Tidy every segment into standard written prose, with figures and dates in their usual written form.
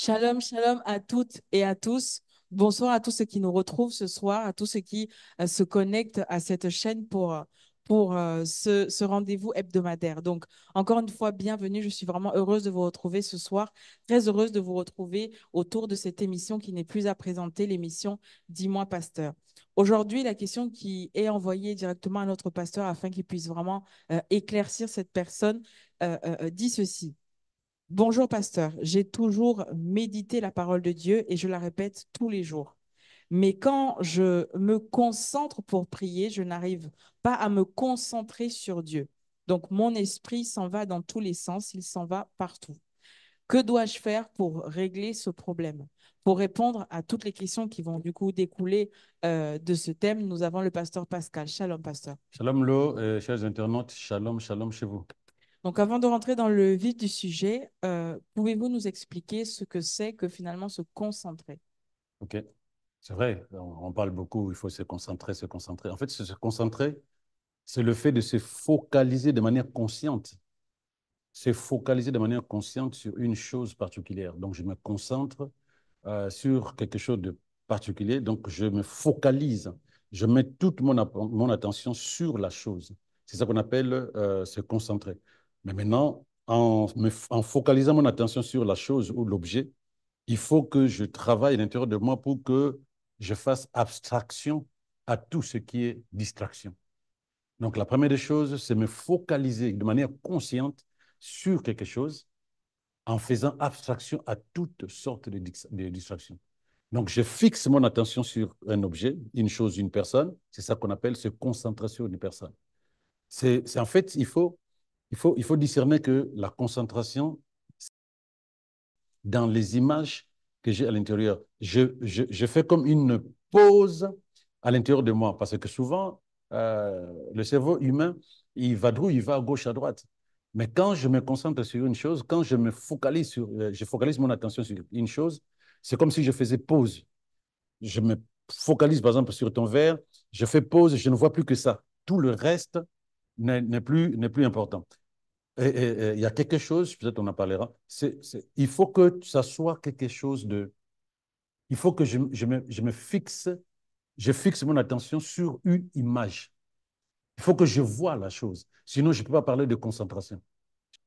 Shalom, shalom à toutes et à tous. Bonsoir à tous ceux qui nous retrouvent ce soir, à tous ceux qui se connectent à cette chaîne pour ce rendez-vous hebdomadaire. Donc, encore une fois, bienvenue. Je suis vraiment heureuse de vous retrouver ce soir, très heureuse de vous retrouver autour de cette émission qui n'est plus à présenter, l'émission Dis-moi, pasteur. Aujourd'hui, la question qui est envoyée directement à notre pasteur afin qu'il puisse vraiment éclaircir cette personne dit ceci. Bonjour, pasteur. J'ai toujours médité la parole de Dieu et je la répète tous les jours. Mais quand je me concentre pour prier, je n'arrive pas à me concentrer sur Dieu. Donc, mon esprit s'en va dans tous les sens, il s'en va partout. Que dois-je faire pour régler ce problème? Pour répondre à toutes les questions qui vont du coup découler de ce thème, nous avons le pasteur Pascal. Shalom, pasteur. Shalom Lo, chers internautes, shalom, shalom chez vous. Donc, avant de rentrer dans le vif du sujet, pouvez-vous nous expliquer ce que c'est que finalement se concentrer? OK. C'est vrai, on parle beaucoup, il faut se concentrer, se concentrer. En fait, se concentrer, c'est le fait de se focaliser de manière consciente. Se focaliser de manière consciente sur une chose particulière. Donc, je me concentre sur quelque chose de particulier. Donc, je me focalise. Je mets toute mon attention sur la chose. C'est ça qu'on appelle se concentrer. Mais maintenant, en focalisant mon attention sur la chose ou l'objet, il faut que je travaille à l'intérieur de moi pour que je fasse abstraction à tout ce qui est distraction. Donc, la première des choses, c'est me focaliser de manière consciente sur quelque chose en faisant abstraction à toutes sortes de distractions. Donc, je fixe mon attention sur un objet, une chose, une personne. C'est ça qu'on appelle se concentrer sur une personne. En fait, il faut discerner que la concentration, dans les images que j'ai à l'intérieur. Je fais comme une pause à l'intérieur de moi parce que souvent, le cerveau humain, il va droit, il va à gauche, à droite. Mais quand je me concentre sur une chose, quand je focalise mon attention sur une chose, c'est comme si je faisais pause. Je me focalise par exemple sur ton verre, je fais pause, je ne vois plus que ça. Tout le reste n'est plus important. Il y a quelque chose, peut-être on en parlera, il faut que ça soit quelque chose de... Il faut que je fixe mon attention sur une image. Il faut que je vois la chose. Sinon, je ne peux pas parler de concentration.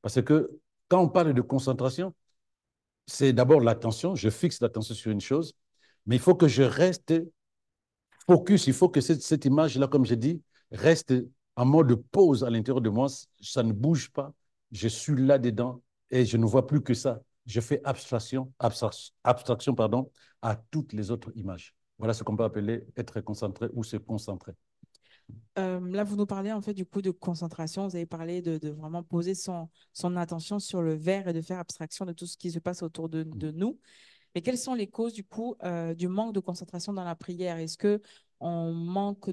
Parce que quand on parle de concentration, c'est d'abord l'attention, je fixe l'attention sur une chose, mais il faut que je reste focus, il faut que cette image-là, comme j'ai dit, reste en mode pause à l'intérieur de moi. Ça ne bouge pas. Je suis là-dedans et je ne vois plus que ça. Je fais abstraction pardon, à toutes les autres images. Voilà ce qu'on peut appeler être concentré ou se concentrer. Là, vous nous parlez en fait du coup de concentration. Vous avez parlé de vraiment poser son attention sur le verre et de faire abstraction de tout ce qui se passe autour de nous. Mais quelles sont les causes du coup du manque de concentration dans la prière? Est-ce que on manque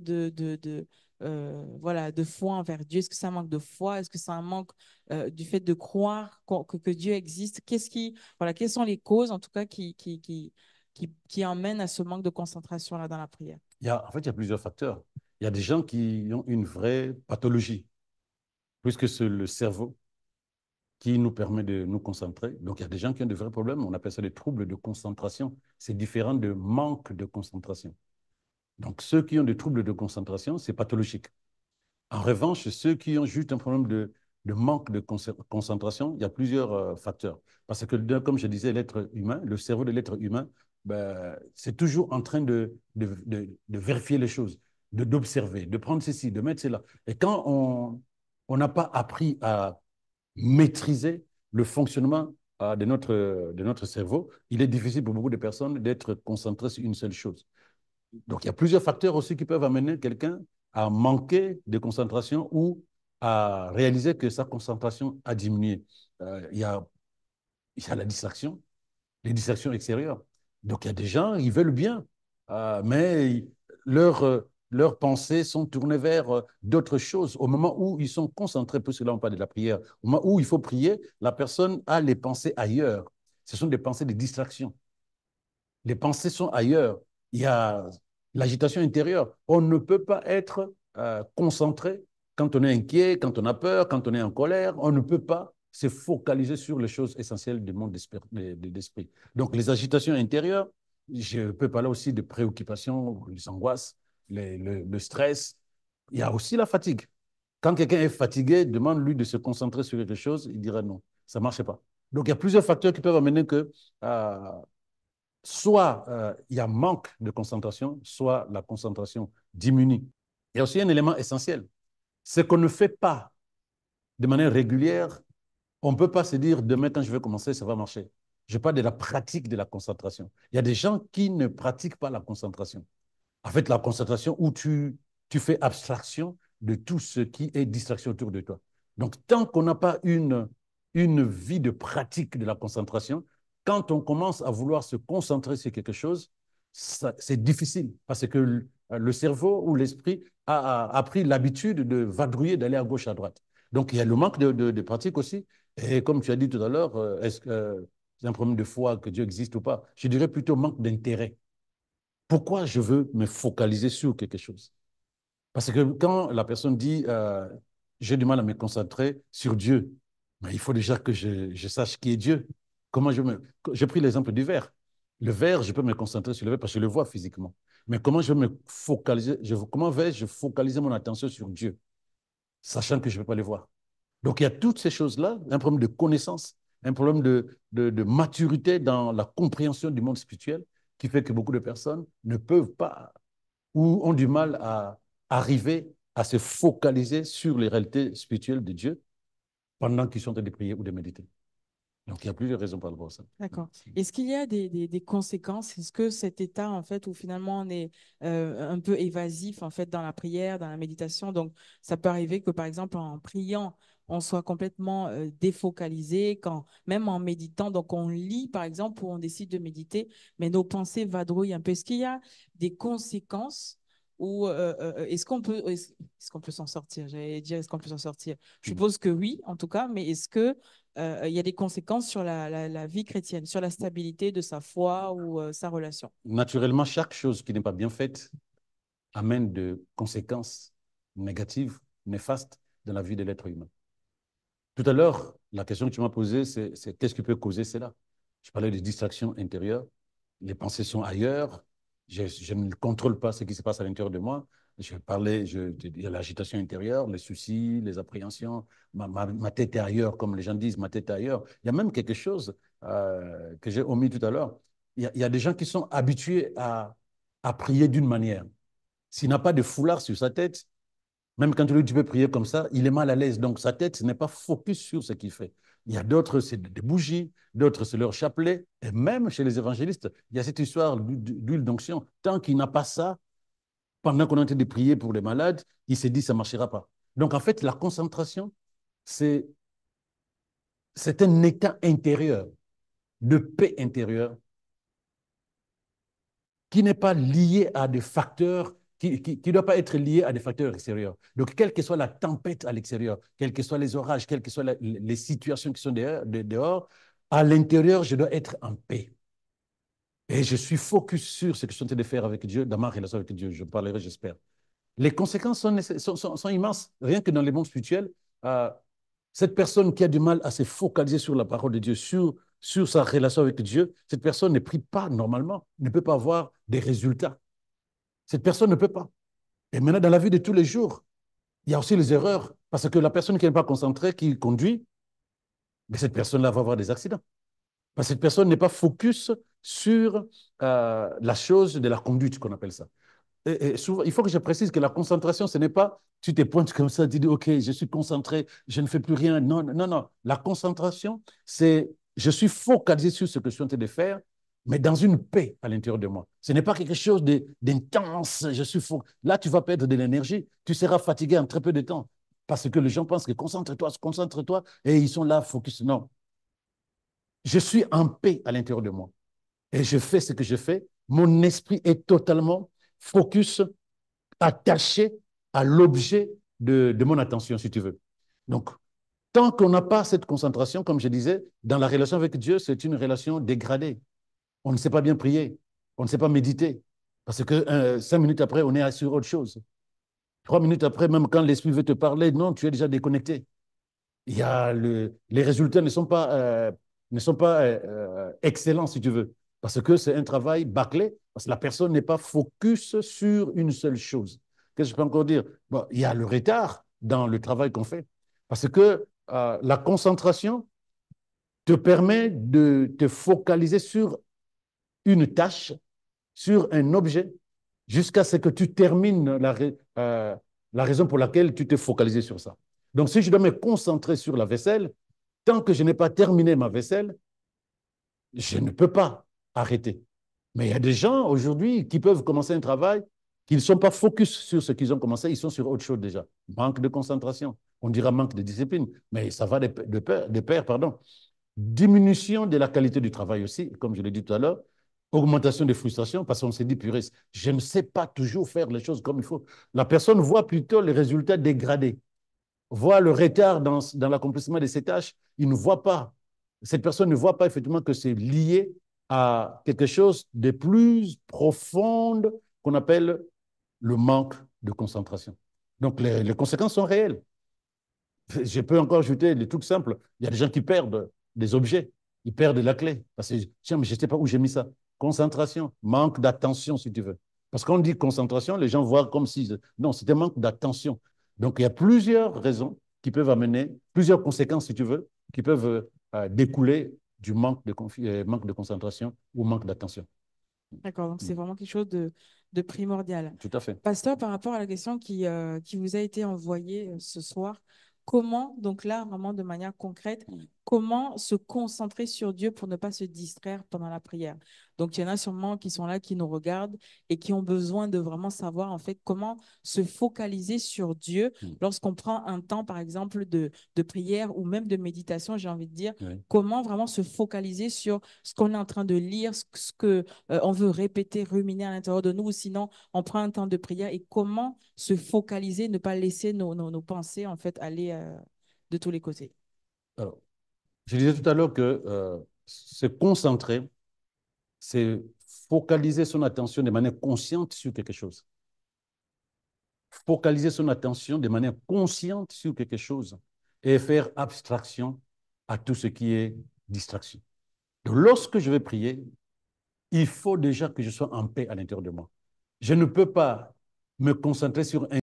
voilà, de foi envers Dieu? Est-ce que c'est un manque de foi? Est-ce que c'est un manque du fait de croire que Dieu existe? Voilà, quelles sont les causes en tout cas qui emmènent à ce manque de concentration là dans la prière? En fait, il y a plusieurs facteurs. Il y a des gens qui ont une vraie pathologie, puisque c'est le cerveau qui nous permet de nous concentrer. Donc, il y a des gens qui ont de vrais problèmes. On appelle ça des troubles de concentration. C'est différent de manque de concentration. Donc, ceux qui ont des troubles de concentration, c'est pathologique. En revanche, ceux qui ont juste un problème de manque de concentration, il y a plusieurs facteurs. Parce que, comme je disais, l'être humain, le cerveau de l'être humain, ben, c'est toujours en train de vérifier les choses, d'observer, de prendre ceci, de mettre cela. Et quand on n'a pas appris à maîtriser le fonctionnement de notre cerveau, il est difficile pour beaucoup de personnes d'être concentrées sur une seule chose. Donc, il y a plusieurs facteurs aussi qui peuvent amener quelqu'un à manquer de concentration ou à réaliser que sa concentration a diminué. Il y a la distraction, les distractions extérieures. Donc, il y a des gens, ils veulent bien, mais leurs pensées sont tournées vers d'autres choses. Au moment où ils sont concentrés, puisque là on parle de la prière, au moment où il faut prier, la personne a les pensées ailleurs. Ce sont des pensées de distraction. Les pensées sont ailleurs. Il y a l'agitation intérieure. On ne peut pas être concentré quand on est inquiet, quand on a peur, quand on est en colère. On ne peut pas. c'est focaliser sur les choses essentielles du monde d'esprit. Donc, les agitations intérieures, je peux parler aussi de préoccupations, les angoisses, le stress. Il y a aussi la fatigue. Quand quelqu'un est fatigué, demande-lui de se concentrer sur quelque chose, il dira non, ça ne marche pas. Donc, il y a plusieurs facteurs qui peuvent amener que soit il y a manque de concentration, soit la concentration diminue. Il y a aussi un élément essentiel. Ce qu'on ne fait pas de manière régulière, on ne peut pas se dire demain, quand je vais commencer, ça va marcher. Je parle de la pratique de la concentration. Il y a des gens qui ne pratiquent pas la concentration. En fait, la concentration où tu fais abstraction de tout ce qui est distraction autour de toi. Donc, tant qu'on n'a pas une vie de pratique de la concentration, quand on commence à vouloir se concentrer sur quelque chose, c'est difficile parce que le cerveau ou l'esprit a pris l'habitude de vadrouiller, d'aller à gauche, à droite. Donc, il y a le manque de pratique aussi. Et comme tu as dit tout à l'heure, est-ce que c'est un problème de foi que Dieu existe ou pas? Je dirais plutôt manque d'intérêt. Pourquoi je veux me focaliser sur quelque chose? Parce que quand la personne dit j'ai du mal à me concentrer sur Dieu, mais il faut déjà que je sache qui est Dieu. Comment je me... J'ai pris l'exemple du verre. Le verre, je peux me concentrer sur le verre parce que je le vois physiquement. Mais comment je vais me focaliser, comment vais-je focaliser mon attention sur Dieu, sachant que je ne peux pas le voir? Donc il y a toutes ces choses-là, un problème de connaissance, un problème de maturité dans la compréhension du monde spirituel qui fait que beaucoup de personnes ne peuvent pas ou ont du mal à arriver à se focaliser sur les réalités spirituelles de Dieu pendant qu'ils sont en train de prier ou de méditer. Donc, il y a plusieurs raisons par rapport à ça. D'accord. Est-ce qu'il y a des conséquences? Est-ce que cet état, en fait, où finalement on est un peu évasif, en fait, dans la prière, dans la méditation, donc ça peut arriver que, par exemple, en priant, on soit complètement défocalisé, quand, même en méditant, donc on lit, par exemple, ou on décide de méditer, mais nos pensées vadrouillent un peu. Est-ce qu'il y a des conséquences ou est-ce qu'on peut s'en sortir? J'allais dire, est-ce qu'on peut s'en sortir? Je suppose que oui, en tout cas, mais est-ce que il y a des conséquences sur la vie chrétienne, sur la stabilité de sa foi ou sa relation? Naturellement, chaque chose qui n'est pas bien faite amène de conséquences négatives, néfastes dans la vie de l'être humain. Tout à l'heure, la question que tu m'as posée, c'est qu'est-ce qui peut causer cela? Je parlais de distractions intérieures, les pensées sont ailleurs, je ne contrôle pas ce qui se passe à l'intérieur de moi. Il y a l'agitation intérieure, les soucis, les appréhensions, ma tête est ailleurs, comme les gens disent, ma tête est ailleurs. Il y a même quelque chose que j'ai omis tout à l'heure. Il y a des gens qui sont habitués à prier d'une manière. S'il n'a pas de foulard sur sa tête, même quand tu peux prier comme ça, il est mal à l'aise. Donc, sa tête n'est pas focus sur ce qu'il fait. Il y a d'autres, c'est des bougies, d'autres, c'est leur chapelet. Et même chez les évangélistes, il y a cette histoire d'huile d'onction. Tant qu'il n'a pas ça, pendant qu'on est en train de prier pour les malades, il s'est dit, ça ne marchera pas. Donc, en fait, la concentration, c'est un état intérieur, de paix intérieure, qui n'est pas lié à des facteurs, qui ne doit pas être lié à des facteurs extérieurs. Donc, quelle que soit la tempête à l'extérieur, quels que soient les orages, quelles que soient les situations qui sont dehors, à l'intérieur, je dois être en paix. Et je suis focus sur ce que je suis en train de faire avec Dieu, dans ma relation avec Dieu. Je parlerai, j'espère. Les conséquences sont immenses. Rien que dans les mondes spirituels, euh, cette personne qui a du mal à se focaliser sur la parole de Dieu, sur sa relation avec Dieu, cette personne ne prie pas normalement, ne peut pas avoir des résultats. Cette personne ne peut pas. Et maintenant, dans la vie de tous les jours, il y a aussi les erreurs. Parce que la personne qui n'est pas concentrée, qui conduit, mais cette personne-là va avoir des accidents. Parce que cette personne n'est pas focus sur la chose de la conduite, qu'on appelle ça. Et souvent, il faut que je précise que la concentration, ce n'est pas tu te pointes comme ça, tu dis, OK, je suis concentré, je ne fais plus rien. Non, non, non. La concentration, c'est je suis focalisé sur ce que je suis en train de faire, mais dans une paix à l'intérieur de moi. Ce n'est pas quelque chose d'intense. Là, tu vas perdre de l'énergie. Tu seras fatigué en très peu de temps. Parce que les gens pensent que concentre-toi, et ils sont là, focus. Non. Je suis en paix à l'intérieur de moi. Et je fais ce que je fais. Mon esprit est totalement focus, attaché à l'objet de mon attention, si tu veux. Donc, tant qu'on n'a pas cette concentration, comme je disais, dans la relation avec Dieu, c'est une relation dégradée. On ne sait pas bien prier, on ne sait pas méditer, parce que 5 minutes après, on est sur autre chose. 3 minutes après, même quand l'Esprit veut te parler, non, tu es déjà déconnecté. les résultats ne sont pas excellents, si tu veux, parce que c'est un travail bâclé, parce que la personne n'est pas focus sur une seule chose. Qu'est-ce que je peux encore dire? Bon, il y a le retard dans le travail qu'on fait, parce que la concentration te permet de te focaliser sur une tâche, sur un objet, jusqu'à ce que tu termines la raison pour laquelle tu t'es focalisé sur ça. Donc, si je dois me concentrer sur la vaisselle, tant que je n'ai pas terminé ma vaisselle, je ne peux pas arrêter. Mais il y a des gens aujourd'hui qui peuvent commencer un travail, qui ne sont pas focus sur ce qu'ils ont commencé, ils sont sur autre chose déjà. Manque de concentration. On dira manque de discipline, mais ça va de pair, pardon. Diminution de la qualité du travail aussi, comme je l'ai dit tout à l'heure. Augmentation des frustrations parce qu'on s'est dit, purée, je ne sais pas toujours faire les choses comme il faut. La personne voit plutôt les résultats dégradés, voit le retard dans l'accomplissement de ses tâches. Il ne voit pas, cette personne ne voit pas effectivement que c'est lié à quelque chose de plus profond qu'on appelle le manque de concentration. Donc, les conséquences sont réelles. Je peux encore ajouter des trucs simples. Il y a des gens qui perdent des objets, ils perdent la clé. Parce que, tiens, mais je ne sais pas où j'ai mis ça. Concentration, manque d'attention, si tu veux. Parce qu'on dit concentration, les gens voient comme si. Non, c'était manque d'attention. Donc, il y a plusieurs raisons qui peuvent amener, plusieurs conséquences, si tu veux, qui peuvent découler du manque de concentration ou manque d'attention. D'accord, donc c'est vraiment quelque chose de primordial. Tout à fait. Pasteur, par rapport à la question qui vous a été envoyée ce soir, comment, donc là, vraiment de manière concrète, comment se concentrer sur Dieu pour ne pas se distraire pendant la prière? Donc, il y en a sûrement qui sont là, qui nous regardent et qui ont besoin de vraiment savoir, en fait, comment se focaliser sur Dieu lorsqu'on prend un temps, par exemple, de prière ou même de méditation, j'ai envie de dire, Oui. comment vraiment se focaliser sur ce qu'on est en train de lire, ce que on veut répéter, ruminer à l'intérieur de nous, ou sinon on prend un temps de prière et comment se focaliser, ne pas laisser nos pensées en fait aller de tous les côtés. Alors, je disais tout à l'heure que se concentrer, c'est focaliser son attention de manière consciente sur quelque chose. Focaliser son attention de manière consciente sur quelque chose et faire abstraction à tout ce qui est distraction. Donc, lorsque je vais prier, il faut déjà que je sois en paix à l'intérieur de moi. Je ne peux pas me concentrer sur un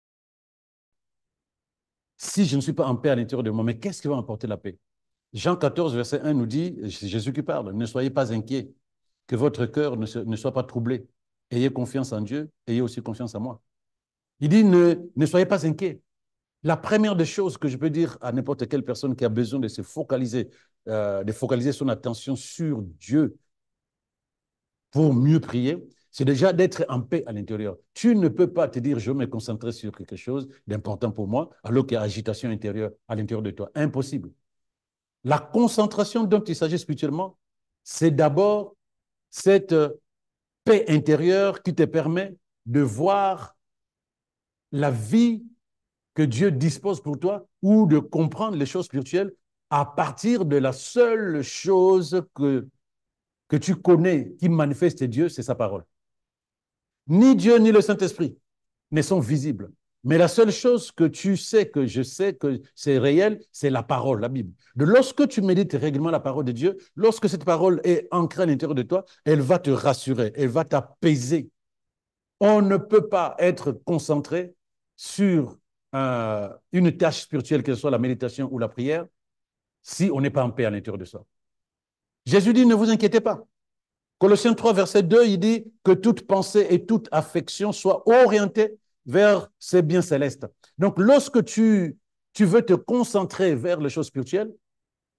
si je ne suis pas en paix à l'intérieur de moi. Mais qu'est-ce qui va apporter la paix? Jean 14, verset 1 nous dit, c'est Jésus qui parle, ne soyez pas inquiets, que votre cœur ne soit pas troublé. Ayez confiance en Dieu, ayez aussi confiance en moi. Il dit, ne soyez pas inquiets. La première des choses que je peux dire à n'importe quelle personne qui a besoin de se focaliser, de focaliser son attention sur Dieu pour mieux prier, c'est déjà d'être en paix à l'intérieur. Tu ne peux pas te dire, je vais me concentrer sur quelque chose d'important pour moi, alors qu'il y a agitation intérieure à l'intérieur de toi. Impossible. La concentration dont il s'agit spirituellement, c'est d'abord cette paix intérieure qui te permet de voir la vie que Dieu dispose pour toi ou de comprendre les choses spirituelles à partir de la seule chose que tu connais qui manifeste Dieu, c'est sa parole. Ni Dieu ni le Saint-Esprit ne sont visibles. Mais la seule chose que tu sais, que je sais que c'est réel, c'est la parole, la Bible. De lorsque tu médites régulièrement la parole de Dieu, lorsque cette parole est ancrée à l'intérieur de toi, elle va te rassurer, elle va t'apaiser. On ne peut pas être concentré sur une tâche spirituelle, que ce soit la méditation ou la prière, si on n'est pas en paix à l'intérieur de soi. Jésus dit, ne vous inquiétez pas. Colossiens 3, verset 2, il dit que toute pensée et toute affection soient orientées vers ces biens célestes. Donc, lorsque tu veux te concentrer vers les choses spirituelles,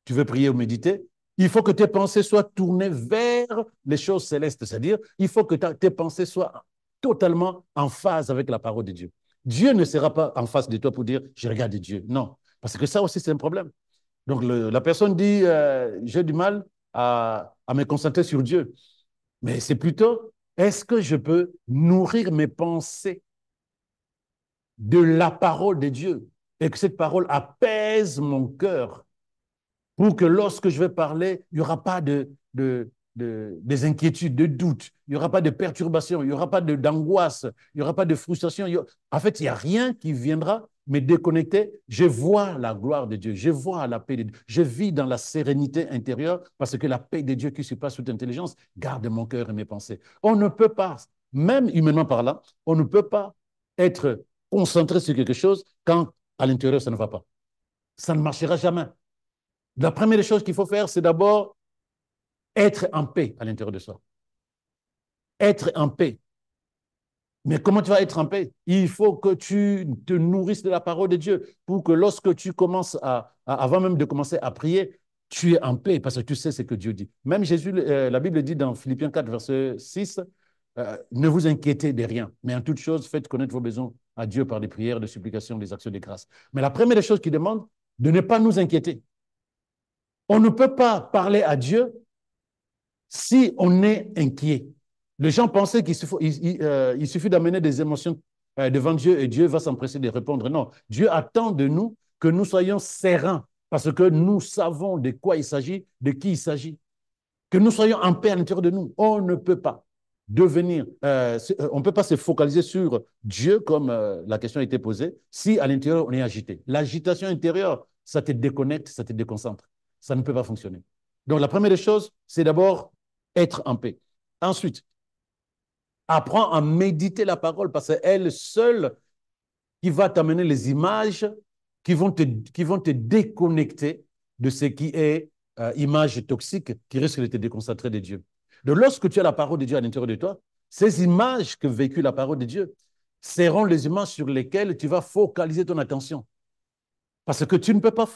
tu veux prier ou méditer, il faut que tes pensées soient tournées vers les choses célestes. C'est-à-dire, il faut que tes pensées soient totalement en phase avec la parole de Dieu. Dieu ne sera pas en face de toi pour dire, je regarde Dieu. Non, parce que ça aussi, c'est un problème. Donc, la personne dit, j'ai du mal à me concentrer sur Dieu. Mais c'est plutôt, est-ce que je peux nourrir mes pensées de la parole de Dieu et que cette parole apaise mon cœur pour que lorsque je vais parler, il n'y aura pas des inquiétudes, de doutes, il n'y aura pas de perturbations, il n'y aura pas d'angoisse, il n'y aura pas de frustration. En fait, il n'y a rien qui viendra me déconnecter, je vois la gloire de Dieu, je vois la paix de Dieu, je vis dans la sérénité intérieure parce que la paix de Dieu qui surpasse toute intelligence garde mon cœur et mes pensées. On ne peut pas, même humainement parlant, on ne peut pas être concentré sur quelque chose quand à l'intérieur ça ne va pas. Ça ne marchera jamais. La première chose qu'il faut faire, c'est d'abord être en paix à l'intérieur de soi. Être en paix. Mais comment tu vas être en paix? Il faut que tu te nourrisses de la parole de Dieu pour que lorsque tu commences avant même de commencer à prier, tu es en paix parce que tu sais ce que Dieu dit. Même Jésus, la Bible dit dans Philippiens 4, verset 6, ne vous inquiétez de rien, mais en toute chose, faites connaître vos besoins à Dieu par des prières, des supplications, des actions de grâce. Mais la première des choses qu'il demande, de ne pas nous inquiéter. On ne peut pas parler à Dieu si on est inquiet. Les gens pensaient qu'il suffit d'amener des émotions devant Dieu et Dieu va s'empresser de répondre. Non, Dieu attend de nous que nous soyons sereins parce que nous savons de quoi il s'agit, de qui il s'agit. Que nous soyons en paix à l'intérieur de nous. On ne peut pas on ne peut pas se focaliser sur Dieu comme la question a été posée si à l'intérieur on est agité. L'agitation intérieure, ça te déconnecte, ça te déconcentre. Ça ne peut pas fonctionner. Donc la première des choses, c'est d'abord être en paix. Ensuite, apprends à méditer la parole parce qu'elle seule qui va t'amener les images qui vont te déconnecter de ce qui est image toxique qui risque de te déconcentrer de Dieu. Donc, lorsque tu as la parole de Dieu à l'intérieur de toi, ces images que véhicule la parole de Dieu seront les images sur lesquelles tu vas focaliser ton attention. Parce que tu ne peux pas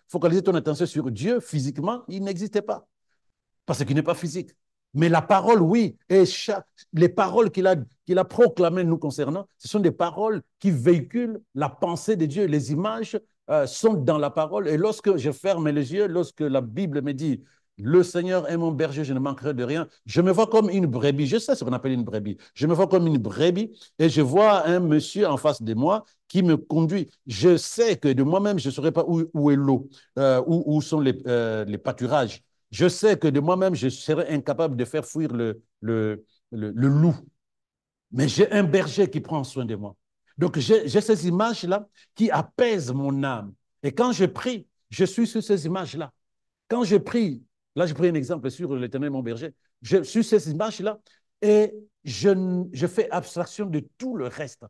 focaliser ton attention sur Dieu physiquement, il n'existait pas parce qu'il n'est pas physique. Mais la parole, oui, et les paroles qu'il a proclamées nous concernant, ce sont des paroles qui véhiculent la pensée de Dieu. Les images sont dans la parole. Et lorsque je ferme les yeux, lorsque la Bible me dit, le Seigneur est mon berger, je ne manquerai de rien, je me vois comme une brebis. Je sais ce qu'on appelle une brebis. Je me vois comme une brebis et je vois un monsieur en face de moi qui me conduit. Je sais que de moi-même, je ne saurais pas où est l'eau, où sont les pâturages. Je sais que de moi-même, je serais incapable de faire fuir le loup. Mais j'ai un berger qui prend soin de moi. Donc, j'ai ces images-là qui apaisent mon âme. Et quand je prie, je suis sur ces images-là. Quand je prie, là, je prends un exemple sur l'Éternel, mon berger, je suis sur ces images-là et je fais abstraction de tout le reste.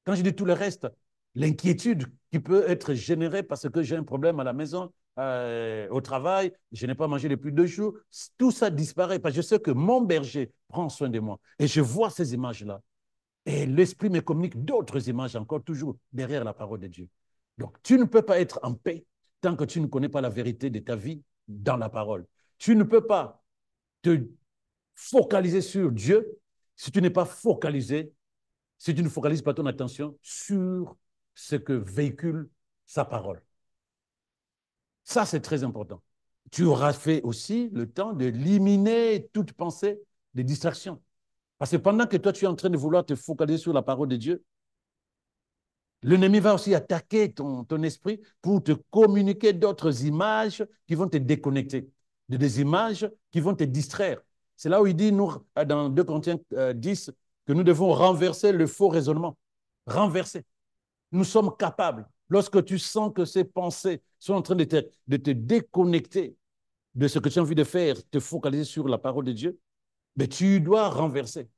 Quand je dis tout le reste, l'inquiétude qui peut être générée parce que j'ai un problème à la maison, au travail, je n'ai pas mangé depuis 2 jours, tout ça disparaît parce que je sais que mon berger prend soin de moi. Et je vois ces images-là. Et l'Esprit me communique d'autres images encore, toujours derrière la parole de Dieu. Donc, tu ne peux pas être en paix tant que tu ne connais pas la vérité de ta vie dans la parole. Tu ne peux pas te focaliser sur Dieu si tu n'es pas focalisé, si tu ne focalises pas ton attention sur ce que véhicule sa parole. Ça, c'est très important. Tu auras fait aussi le temps d'éliminer toute pensée de distraction. Parce que pendant que toi, tu es en train de vouloir te focaliser sur la parole de Dieu, l'ennemi va aussi attaquer ton esprit pour te communiquer d'autres images qui vont te déconnecter, des images qui vont te distraire. C'est là où il dit, nous, dans 2 Corinthiens 10, que nous devons renverser le faux raisonnement. Renverser. Nous sommes capables. Lorsque tu sens que ces pensées sont en train de te déconnecter de ce que tu as envie de faire, te focaliser sur la parole de Dieu, mais tu dois renverser.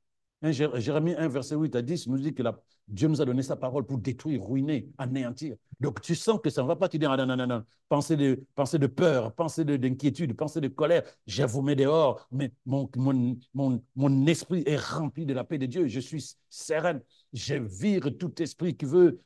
Jérémie 1, verset 8 à 10 nous dit que Dieu nous a donné sa parole pour détruire, ruiner, anéantir. Donc tu sens que ça ne va pas te dire, ah, non, non, non, non, pensée de peur, pensée d'inquiétude, pensée de colère, je vous mets dehors, mais mon esprit est rempli de la paix de Dieu, je suis sereine, je vire tout esprit qui veut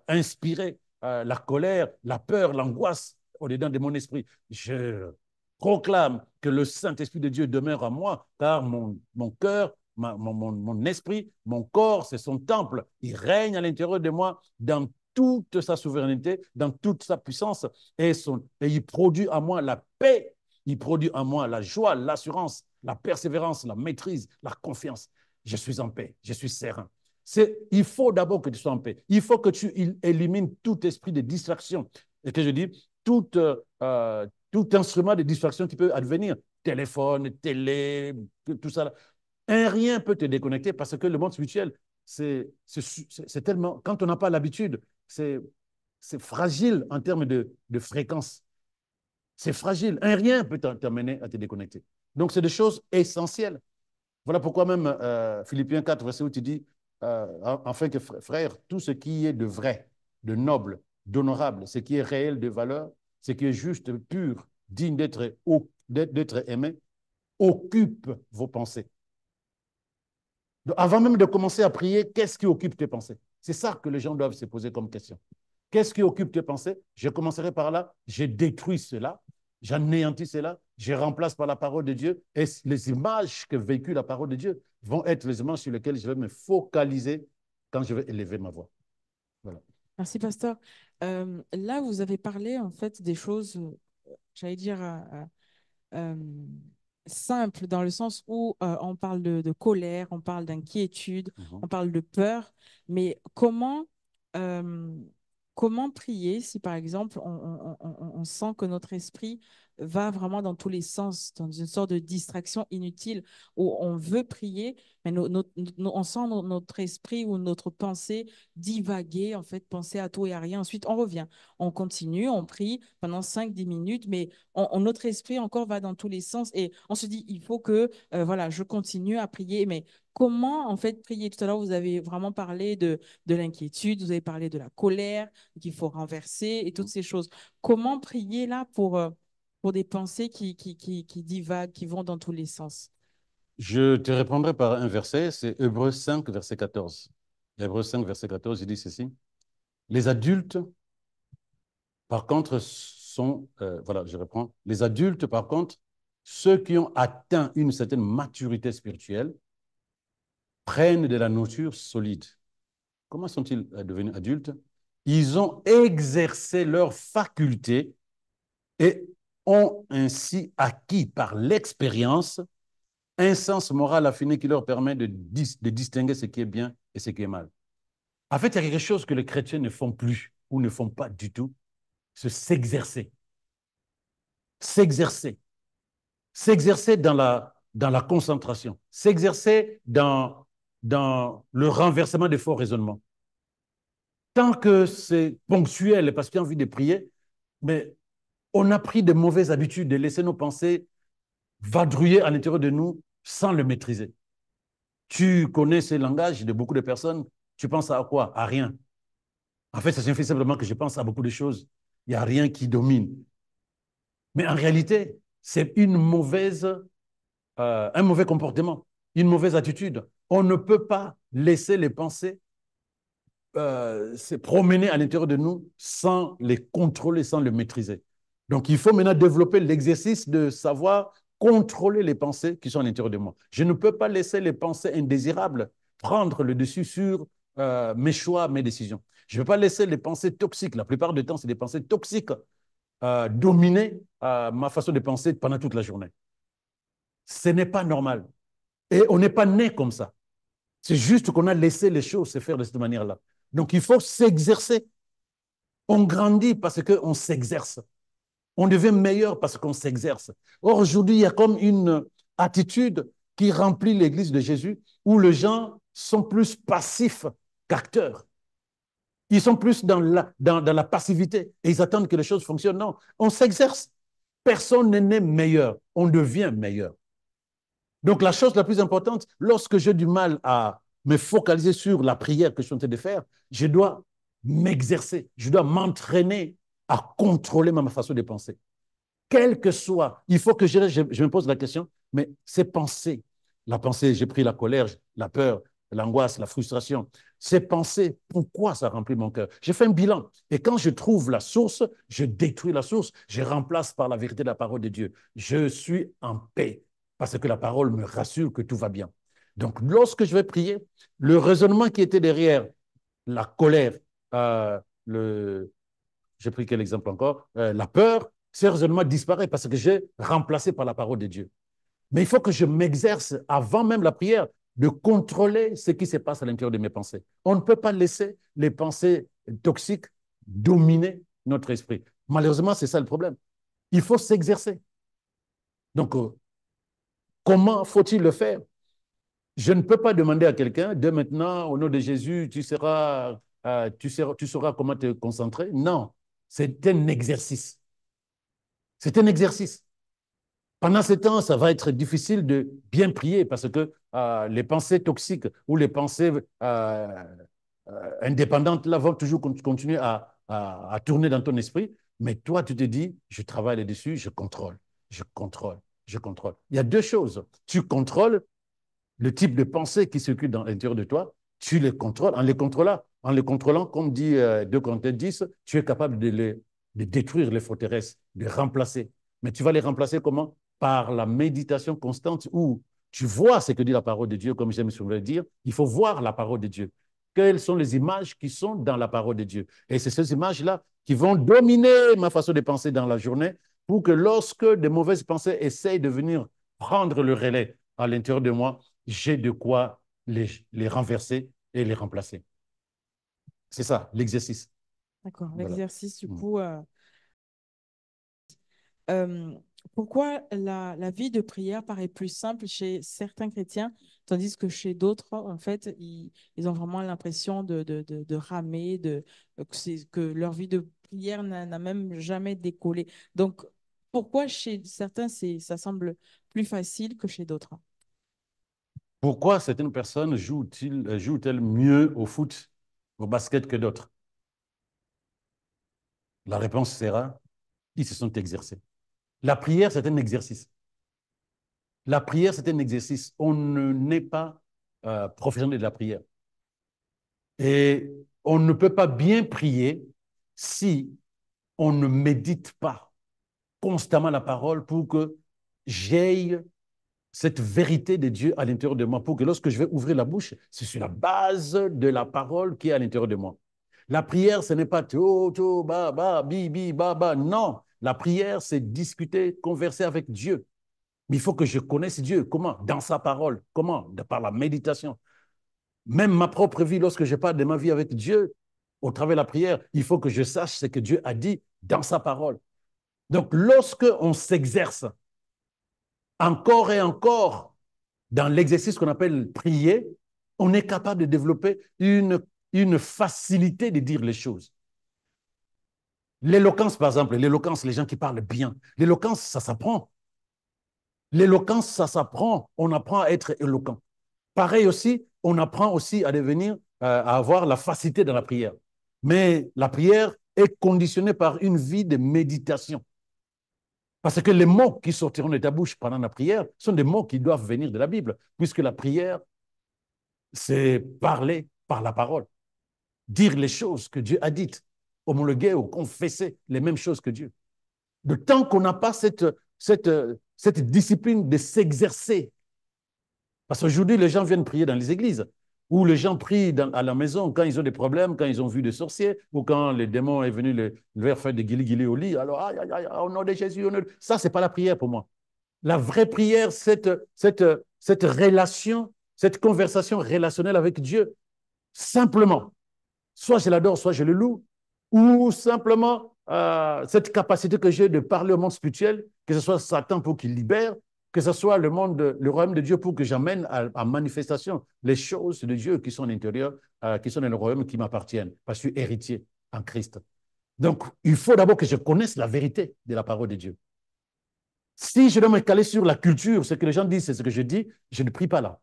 inspirer la colère, la peur, l'angoisse au-dedans de mon esprit. Je proclame que le Saint-Esprit de Dieu demeure en moi, car mon cœur, mon esprit, mon corps, c'est son temple. Il règne à l'intérieur de moi dans toute sa souveraineté, dans toute sa puissance, et il produit en moi la paix, il produit en moi la joie, l'assurance, la persévérance, la maîtrise, la confiance. Je suis en paix, je suis serein. Il faut d'abord que tu sois en paix. Il faut que tu élimines tout esprit de distraction. Et que je dis, tout instrument de distraction qui peut advenir, téléphone, télé, tout ça. Rien peut te déconnecter parce que le monde spirituel, c'est tellement. Quand on n'a pas l'habitude c'est fragile en termes de fréquence. C'est fragile. Un rien peut t'amener à te déconnecter. Donc, c'est des choses essentielles. Voilà pourquoi même Philippiens 4, verset où tu dis, enfin que frère, tout ce qui est de vrai, de noble, d'honorable, ce qui est réel, de valeur, ce qui est juste, pur, digne d'être aimé, occupe vos pensées. Donc, avant même de commencer à prier, qu'est-ce qui occupe tes pensées? C'est ça que les gens doivent se poser comme question. Qu'est-ce qui occupe tes pensées? Je commencerai par là, je détruis cela, j'anéantis cela, je remplace par la parole de Dieu et les images que véhicule la parole de Dieu vont être les images sur lesquelles je vais me focaliser quand je vais élever ma voix. Voilà. Merci, pasteur. Là, vous avez parlé en fait des choses, j'allais dire, euh, simples, dans le sens où on parle de colère, on parle d'inquiétude, on parle de peur, mais euh, comment prier si, par exemple, on sent que notre esprit va vraiment dans tous les sens, dans une sorte de distraction inutile, où on veut prier, mais on sent notre esprit ou notre pensée divaguer, en fait, penser à tout et à rien. Ensuite, on revient, on continue, on prie pendant 5 10 minutes, mais notre esprit encore va dans tous les sens et on se dit, il faut que, voilà, je continue à prier. Mais comment, en fait, prier? Tout à l'heure, vous avez vraiment parlé de l'inquiétude, vous avez parlé de la colère qu'il faut renverser et toutes ces choses. Comment prier là pour des pensées qui divaguent, qui vont dans tous les sens? Je te répondrai par un verset, c'est Hébreux 5, verset 14. Hébreux 5, verset 14, il dit ceci. Les adultes, par contre, voilà, je reprends. Les adultes, par contre, ceux qui ont atteint une certaine maturité spirituelle, prennent de la nourriture solide. Comment sont-ils devenus adultes? Ils ont exercé leurs facultés et ont ainsi acquis par l'expérience un sens moral affiné qui leur permet de distinguer ce qui est bien et ce qui est mal. En fait, il y a quelque chose que les chrétiens ne font plus ou ne font pas du tout, c'est s'exercer. S'exercer. S'exercer dans la concentration. S'exercer dans le renversement des faux raisonnements. Tant que c'est ponctuel parce qu'il y a envie de prier, mais on a pris de mauvaises habitudes de laisser nos pensées vadrouiller à l'intérieur de nous sans le maîtriser. Tu connais ce langage de beaucoup de personnes, tu penses à quoi? À rien. En fait, ça signifie simplement que je pense à beaucoup de choses. Il n'y a rien qui domine. Mais en réalité, c'est un mauvais comportement, une mauvaise attitude. On ne peut pas laisser les pensées se promener à l'intérieur de nous sans les contrôler, sans les maîtriser. Donc, il faut maintenant développer l'exercice de savoir contrôler les pensées qui sont à l'intérieur de moi. Je ne peux pas laisser les pensées indésirables prendre le dessus sur mes choix, mes décisions. Je ne peux pas laisser les pensées toxiques, la plupart du temps, c'est des pensées toxiques, dominer ma façon de penser pendant toute la journée. Ce n'est pas normal. Et on n'est pas né comme ça. C'est juste qu'on a laissé les choses se faire de cette manière-là. Donc, il faut s'exercer. On grandit parce qu'on s'exerce. On devient meilleur parce qu'on s'exerce. Or, aujourd'hui, il y a comme une attitude qui remplit l'Église de Jésus où les gens sont plus passifs qu'acteurs. Ils sont plus dans la passivité et ils attendent que les choses fonctionnent. Non, on s'exerce. Personne n'est né meilleur. On devient meilleur. Donc, la chose la plus importante, lorsque j'ai du mal à me focaliser sur la prière que je suis en train de faire, je dois m'exercer, je dois m'entraîner à contrôler ma façon de penser. Quel que soit, il faut que je me pose la question, mais ces pensées, la pensée, j'ai pris la colère, la peur, l'angoisse, la frustration, ces pensées, pourquoi ça remplit mon cœur? J'ai fait un bilan. Et quand je trouve la source, je détruis la source, je remplace par la vérité de la parole de Dieu. Je suis en paix parce que la parole me rassure que tout va bien. Donc, lorsque je vais prier, le raisonnement qui était derrière la colère, euh, le, j'ai pris quel exemple encore, la peur, ce raisonnement disparaît parce que j'ai remplacé par la parole de Dieu. Mais il faut que je m'exerce avant même la prière de contrôler ce qui se passe à l'intérieur de mes pensées. On ne peut pas laisser les pensées toxiques dominer notre esprit. Malheureusement, c'est ça le problème. Il faut s'exercer. Donc, comment faut-il le faire? Je ne peux pas demander à quelqu'un, de maintenant, au nom de Jésus, tu seras tu sauras comment te concentrer. Non, c'est un exercice. C'est un exercice. Pendant ce temps, ça va être difficile de bien prier parce que les pensées toxiques ou les pensées indépendantes là, vont toujours continuer à tourner dans ton esprit. Mais toi, tu te dis, je travaille là-dessus, je contrôle, je contrôle, je contrôle. Il y a deux choses. Tu contrôles le type de pensée qui circule dans l'intérieur de toi, tu les contrôles. En les contrôlant, comme dit 2 Corinthiens 10, tu es capable de détruire les forteresses, de remplacer. Mais tu vas les remplacer comment? Par la méditation constante où tu vois ce que dit la parole de Dieu, comme j'aime souvent le dire. Il faut voir la parole de Dieu. Quelles sont les images qui sont dans la parole de Dieu? Et c'est ces images-là qui vont dominer ma façon de penser dans la journée pour que lorsque de mauvaises pensées essayent de venir prendre le relais à l'intérieur de moi, j'ai de quoi les renverser et les remplacer. C'est ça, l'exercice. D'accord. Voilà. L'exercice, du Mm. coup, euh, pourquoi la vie de prière paraît plus simple chez certains chrétiens, tandis que chez d'autres, en fait, ils ont vraiment l'impression de ramer, que leur vie de prière n'a même jamais décollé. Donc, pourquoi chez certains, ça semble plus facile que chez d'autres? Pourquoi certaines personnes jouent-elles mieux au foot, au basket que d'autres? La réponse sera, ils se sont exercés. La prière, c'est un exercice. La prière, c'est un exercice. On n'est pas professionnel de la prière. Et on ne peut pas bien prier si on ne médite pas constamment la parole pour que j'aie cette vérité de Dieu à l'intérieur de moi, pour que lorsque je vais ouvrir la bouche, c'est sur la base de la parole qui est à l'intérieur de moi. La prière, ce n'est pas to, to, ba, ba, bi, bi, ba, ba. Non, la prière, c'est discuter, converser avec Dieu. Mais il faut que je connaisse Dieu. Comment? Dans sa parole. Comment? Par la méditation. Même ma propre vie, lorsque je parle de ma vie avec Dieu, au travers de la prière, il faut que je sache ce que Dieu a dit dans sa parole. Donc, lorsque on s'exerce encore et encore dans l'exercice qu'on appelle prier, on est capable de développer une facilité de dire les choses. L'éloquence, par exemple, l'éloquence, les gens qui parlent bien, l'éloquence, ça s'apprend. L'éloquence, ça s'apprend. On apprend à être éloquent. Pareil aussi, on apprend aussi à devenir, à avoir la facilité dans la prière. Mais la prière est conditionnée par une vie de méditation. Parce que les mots qui sortiront de ta bouche pendant la prière sont des mots qui doivent venir de la Bible, puisque la prière, c'est parler par la parole, dire les choses que Dieu a dites, homologuer ou confesser les mêmes choses que Dieu. De tant qu'on n'a pas cette discipline de s'exercer, parce qu'aujourd'hui, les gens viennent prier dans les églises, ou les gens prient à la maison quand ils ont des problèmes, quand ils ont vu des sorciers, ou quand le démon est venu leur faire des guili-guili au lit. Alors, aïe, aïe, aïe, au nom de Jésus, ça, c'est pas la prière pour moi. La vraie prière, cette relation, cette conversation relationnelle avec Dieu, simplement. Soit je l'adore, soit je le loue, ou simplement cette capacité que j'ai de parler au monde spirituel, que ce soit Satan pour qu'il libère, que ce soit le royaume de Dieu pour que j'amène à manifestation les choses de Dieu qui sont à l'intérieur, qui sont dans le royaume qui m'appartiennent, parce que je suis héritier en Christ. Donc, il faut d'abord que je connaisse la vérité de la parole de Dieu. Si je dois me caler sur la culture, ce que les gens disent, c'est ce que je dis, je ne prie pas là.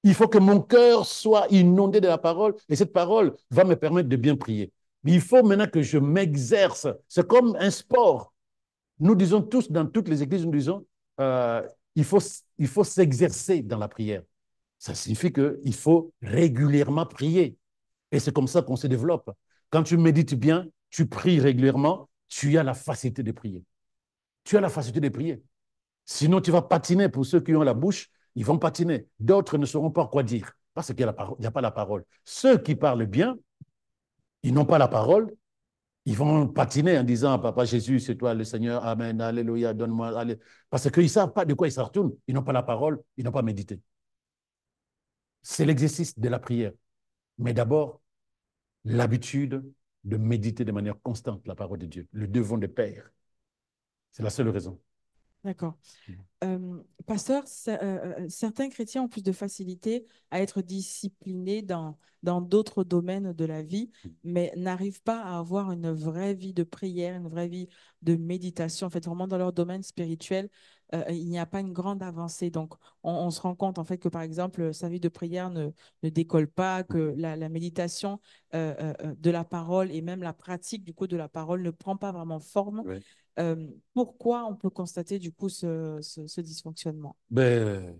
Il faut que mon cœur soit inondé de la parole et cette parole va me permettre de bien prier. Mais il faut maintenant que je m'exerce. C'est comme un sport. Nous disons tous, dans toutes les églises, nous disons, euh, il faut, il faut s'exercer dans la prière. Ça signifie qu'il faut régulièrement prier. Et c'est comme ça qu'on se développe. Quand tu médites bien, tu pries régulièrement, tu as la facilité de prier. Tu as la facilité de prier. Sinon, tu vas patiner. Pour ceux qui ont la bouche, ils vont patiner. D'autres ne sauront pas quoi dire parce qu'il n'y a pas la parole. Ceux qui parlent bien, ils n'ont pas la parole. Ils vont patiner en disant, Papa Jésus, c'est toi le Seigneur. Amen. Alléluia. Donne-moi. Allez. Parce qu'ils ne savent pas de quoi ils se retournent. Ils n'ont pas la parole. Ils n'ont pas médité. C'est l'exercice de la prière. Mais d'abord, l'habitude de méditer de manière constante la parole de Dieu. Le devant de Père. C'est la seule raison. D'accord. Pasteur, certains chrétiens ont plus de facilité à être disciplinés dans d'autres domaines de la vie, mais n'arrivent pas à avoir une vraie vie de prière, une vraie vie de méditation. En fait, vraiment dans leur domaine spirituel, il n'y a pas une grande avancée. Donc, on se rend compte en fait que, par exemple, sa vie de prière ne décolle pas, que la méditation de la parole et même la pratique du coup de la parole ne prend pas vraiment forme. Oui. Pourquoi on peut constater du coup ce dysfonctionnement? Ben,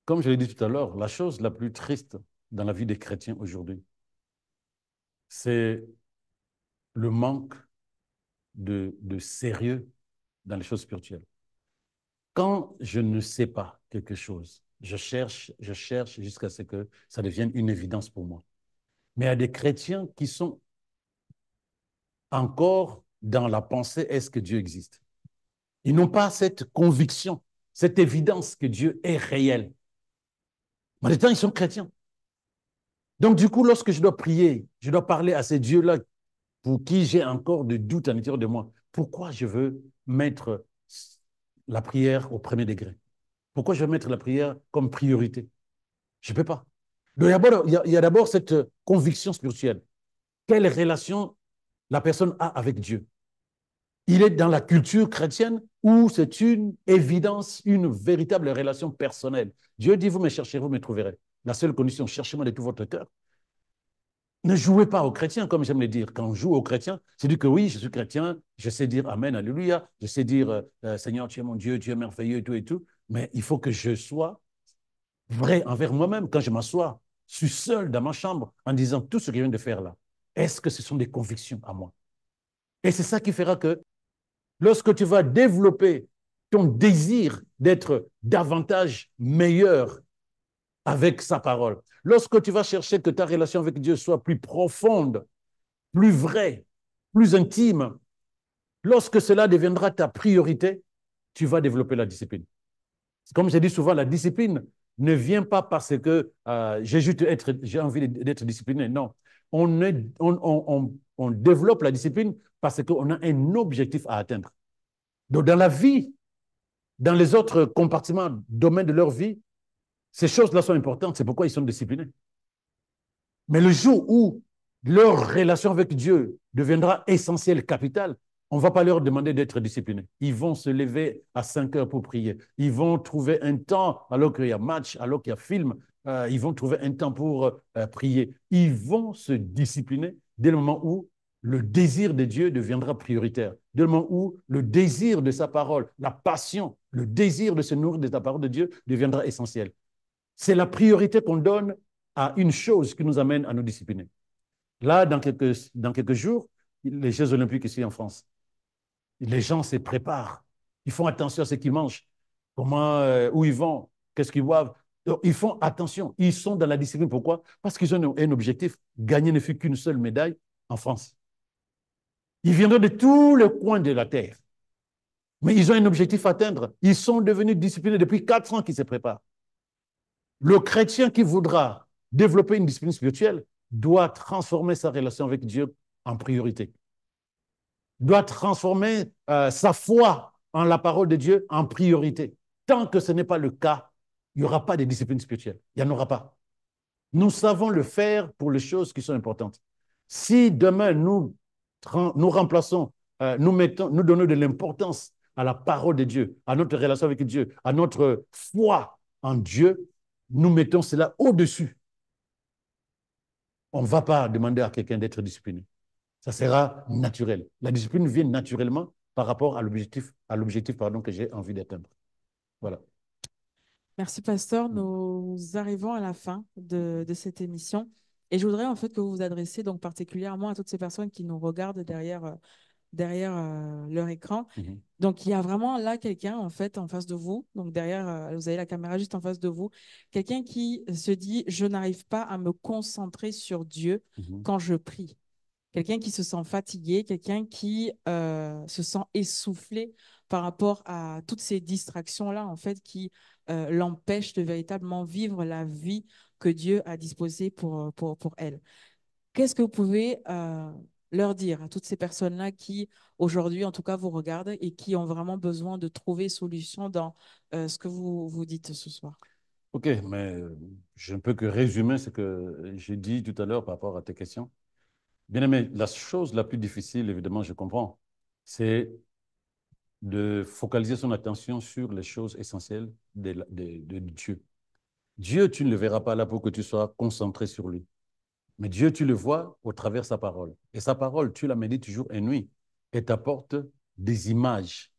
comme je l'ai dit tout à l'heure, la chose la plus triste dans la vie des chrétiens aujourd'hui, c'est le manque de sérieux dans les choses spirituelles. Quand je ne sais pas quelque chose, je cherche jusqu'à ce que ça devienne une évidence pour moi. Mais il y a des chrétiens qui sont encore dans la pensée, est-ce que Dieu existe? Ils n'ont pas cette conviction, cette évidence que Dieu est réel. Mais les temps, ils sont chrétiens. Donc, du coup, lorsque je dois prier, je dois parler à ces dieux-là pour qui j'ai encore de doutes à l'intérieur de moi. Pourquoi je veux mettre la prière au premier degré? Pourquoi je veux mettre la prière comme priorité? Je ne peux pas. Donc, il y a d'abord cette conviction spirituelle. Quelle relation la personne a avec Dieu? Il est dans la culture chrétienne ou c'est une évidence, une véritable relation personnelle. Dieu dit, vous me chercherez, vous me trouverez. La seule condition, cherchez-moi de tout votre cœur. Ne jouez pas aux chrétiens, comme j'aime le dire. Quand on joue aux chrétiens, c'est dire que oui, je suis chrétien, je sais dire Amen, Alléluia, je sais dire Seigneur, tu es mon Dieu, tu es merveilleux et tout, mais il faut que je sois vrai envers moi-même quand je m'assois. Je suis seul dans ma chambre en disant tout ce que je viens de faire là. Est-ce que ce sont des convictions à moi? Et c'est ça qui fera que lorsque tu vas développer ton désir d'être davantage meilleur avec sa parole, lorsque tu vas chercher que ta relation avec Dieu soit plus profonde, plus vraie, plus intime, lorsque cela deviendra ta priorité, tu vas développer la discipline. Comme je dis souvent, la discipline ne vient pas parce que j'ai envie d'être discipliné. Non. On développe la discipline parce qu'on a un objectif à atteindre. Donc, dans la vie, dans les autres compartiments, domaines de leur vie, ces choses-là sont importantes. C'est pourquoi ils sont disciplinés. Mais le jour où leur relation avec Dieu deviendra essentielle, capitale, on ne va pas leur demander d'être disciplinés. Ils vont se lever à 5 heures pour prier. Ils vont trouver un temps, alors qu'il y a match, alors qu'il y a film, ils vont trouver un temps pour prier. Ils vont se discipliner dès le moment où le désir de Dieu deviendra prioritaire. Dès le moment où le désir de sa parole, la passion, le désir de se nourrir de la parole de Dieu deviendra essentiel. C'est la priorité qu'on donne à une chose qui nous amène à nous discipliner. Là, dans quelques jours, les Jeux olympiques ici en France, les gens se préparent. Ils font attention à ce qu'ils mangent, comment, où ils vont, qu'est-ce qu'ils boivent. Donc, ils font attention. Ils sont dans la discipline. Pourquoi? Parce qu'ils ont un objectif. Gagner ne fut qu'une seule médaille en France. Ils viendront de tous les coins de la terre. Mais ils ont un objectif à atteindre. Ils sont devenus disciplinés depuis 4 ans qu'ils se préparent. Le chrétien qui voudra développer une discipline spirituelle doit transformer sa relation avec Dieu en priorité, doit transformer sa foi en la parole de Dieu en priorité. Tant que ce n'est pas le cas, il n'y aura pas de discipline spirituelle. Il n'y en aura pas. Nous savons le faire pour les choses qui sont importantes. Si demain nous remplaçons, nous donnons de l'importance à la parole de Dieu, à notre relation avec Dieu, à notre foi en Dieu, nous mettons cela au-dessus. On ne va pas demander à quelqu'un d'être discipliné. Ça sera naturel. La discipline vient naturellement par rapport à l'objectif pardon, que j'ai envie d'atteindre. Voilà. Merci, Pasteur. Nous arrivons à la fin de cette émission. Et je voudrais en fait que vous vous adressiez donc particulièrement à toutes ces personnes qui nous regardent derrière leur écran. Mhm. Donc, il y a vraiment là quelqu'un en fait en face de vous. Donc, derrière, vous avez la caméra juste en face de vous. Quelqu'un qui se dit, je n'arrive pas à me concentrer sur Dieu Mhm. quand je prie. Quelqu'un qui se sent fatigué, quelqu'un qui se sent essoufflé par rapport à toutes ces distractions-là, en fait, qui l'empêchent de véritablement vivre la vie que Dieu a disposée pour elle. Qu'est-ce que vous pouvez leur dire à toutes ces personnes-là qui, aujourd'hui, en tout cas, vous regardent et qui ont vraiment besoin de trouver solution dans ce que vous dites ce soir? Ok, mais je ne peux que résumer ce que j'ai dit tout à l'heure par rapport à tes questions. Bien aimé, la chose la plus difficile, évidemment, je comprends, c'est de focaliser son attention sur les choses essentielles de Dieu. Dieu, tu ne le verras pas là pour que tu sois concentré sur lui. Mais Dieu, tu le vois au travers de sa parole. Et sa parole, tu la médites jour et nuit. Et t'apporte des images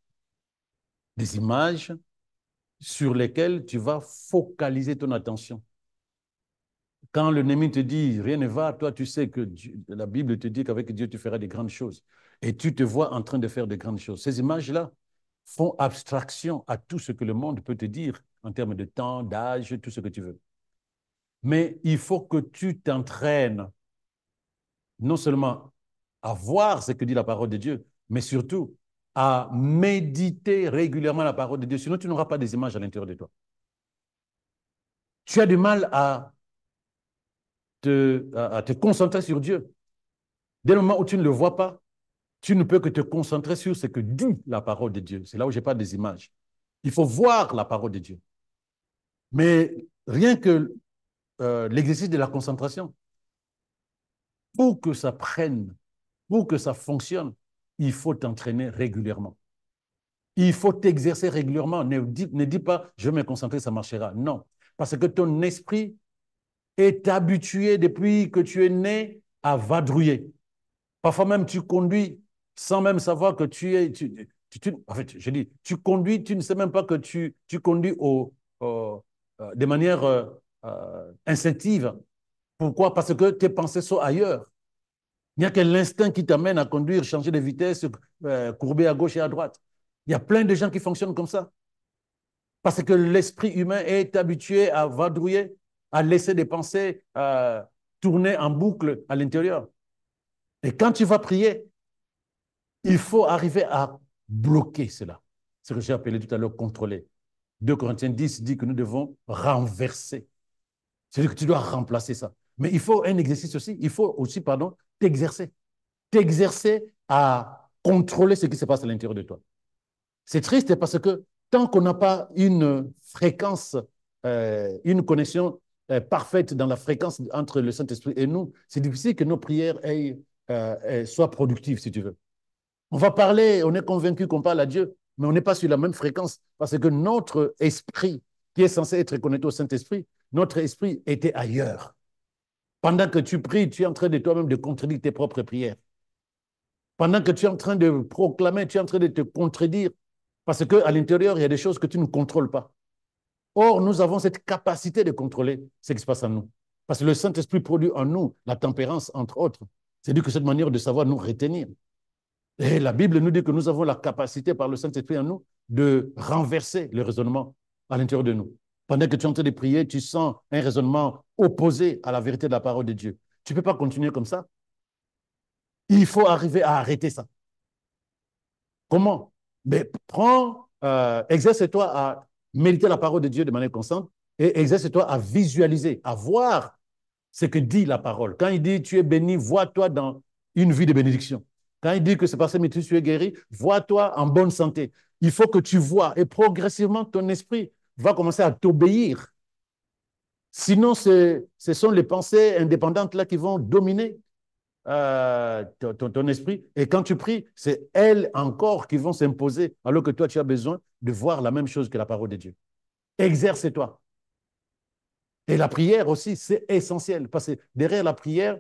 sur lesquelles tu vas focaliser ton attention. Quand l'ennemi te dit rien ne va, toi tu sais que la Bible te dit qu'avec Dieu tu feras des grandes choses. Et tu te vois en train de faire de grandes choses. Ces images-là font abstraction à tout ce que le monde peut te dire en termes de temps, d'âge, tout ce que tu veux. Mais il faut que tu t'entraînes non seulement à voir ce que dit la parole de Dieu, mais surtout à méditer régulièrement la parole de Dieu. Sinon, tu n'auras pas des images à l'intérieur de toi. Tu as du mal à te concentrer sur Dieu. Dès le moment où tu ne le vois pas, tu ne peux que te concentrer sur ce que dit la parole de Dieu. C'est là où je parle des images. Il faut voir la parole de Dieu. Mais rien que l'exercice de la concentration, pour que ça prenne, pour que ça fonctionne, il faut t'entraîner régulièrement. Il faut t'exercer régulièrement. Ne dis pas, je vais me concentrer, ça marchera. Non. Parce que ton esprit est habitué depuis que tu es né à vadrouiller. Parfois même, tu conduis sans même savoir que tu es. En fait, je dis, tu conduis, tu ne sais même pas que tu conduis de manière instinctive. Pourquoi? Parce que tes pensées sont ailleurs. Il n'y a que l'instinct qui t'amène à conduire, changer de vitesse, courber à gauche et à droite. Il y a plein de gens qui fonctionnent comme ça. Parce que l'esprit humain est habitué à vadrouiller, à laisser des pensées tourner en boucle à l'intérieur. Et quand tu vas prier, il faut arriver à bloquer cela. C'est ce que j'ai appelé tout à l'heure contrôler. 2 Corinthiens 10 dit que nous devons renverser. C'est-à-dire que tu dois remplacer ça. Mais il faut un exercice aussi. Il faut aussi, pardon, t'exercer. T'exercer à contrôler ce qui se passe à l'intérieur de toi. C'est triste parce que tant qu'on n'a pas une fréquence, une connexion parfaite dans la fréquence entre le Saint-Esprit et nous, c'est difficile que nos prières soient productives, si tu veux. On va parler, on est convaincu qu'on parle à Dieu, mais on n'est pas sur la même fréquence parce que notre esprit, qui est censé être connecté au Saint-Esprit, notre esprit était ailleurs. Pendant que tu pries, tu es en train de toi-même de contredire tes propres prières. Pendant que tu es en train de proclamer, tu es en train de te contredire parce qu'à l'intérieur, il y a des choses que tu ne contrôles pas. Or, nous avons cette capacité de contrôler ce qui se passe en nous. Parce que le Saint-Esprit produit en nous la tempérance, entre autres. C'est-à-dire que cette manière de savoir nous retenir. Et la Bible nous dit que nous avons la capacité par le Saint-Esprit en nous de renverser le raisonnement à l'intérieur de nous. Pendant que tu es en train de prier, tu sens un raisonnement opposé à la vérité de la parole de Dieu. Tu ne peux pas continuer comme ça. Il faut arriver à arrêter ça. Comment? Mais exerce-toi à méditer la parole de Dieu de manière constante et exerce-toi à visualiser, à voir ce que dit la parole. Quand il dit tu es béni, vois-toi dans une vie de bénédiction. Quand il dit que c'est parce que tu es guéri, vois-toi en bonne santé. Il faut que tu vois et progressivement ton esprit va commencer à t'obéir. Sinon, ce sont les pensées indépendantes là qui vont dominer ton esprit. Et quand tu pries, c'est elles encore qui vont s'imposer, alors que toi, tu as besoin de voir la même chose que la parole de Dieu. Exerce-toi. Et la prière aussi, c'est essentiel, parce que derrière la prière,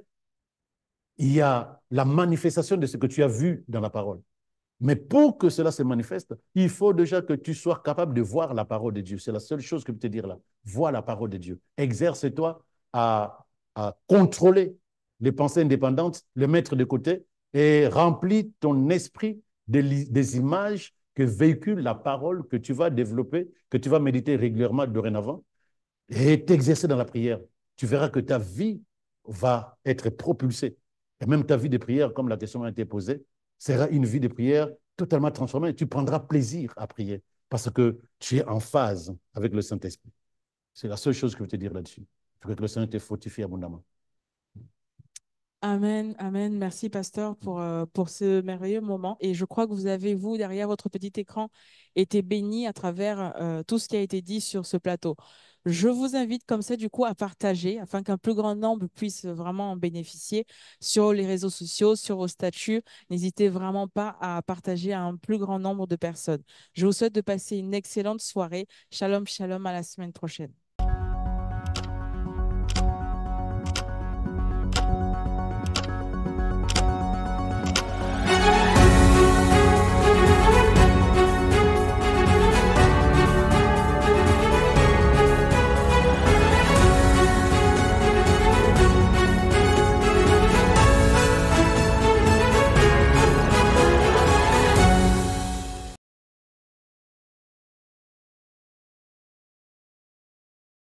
il y a la manifestation de ce que tu as vu dans la parole. Mais pour que cela se manifeste, il faut déjà que tu sois capable de voir la parole de Dieu. C'est la seule chose que je peux te dire là. Vois la parole de Dieu. Exerce-toi à contrôler les pensées indépendantes, les mettre de côté et remplis ton esprit des images que véhicule la parole que tu vas développer, que tu vas méditer régulièrement dorénavant et t'exercer dans la prière. Tu verras que ta vie va être propulsée. Et même ta vie de prière, comme la question a été posée, sera une vie de prière totalement transformée. Tu prendras plaisir à prier parce que tu es en phase avec le Saint-Esprit. C'est la seule chose que je veux te dire là-dessus. Il faut que le Seigneur te fortifie abondamment. Amen, amen. Merci, pasteur, pour ce merveilleux moment. Et je crois que vous avez, vous, derrière votre petit écran, été béni à travers tout ce qui a été dit sur ce plateau. Je vous invite comme ça, du coup, à partager afin qu'un plus grand nombre puisse vraiment en bénéficier sur les réseaux sociaux, sur vos statuts. N'hésitez vraiment pas à partager à un plus grand nombre de personnes. Je vous souhaite de passer une excellente soirée. Shalom, shalom, à la semaine prochaine.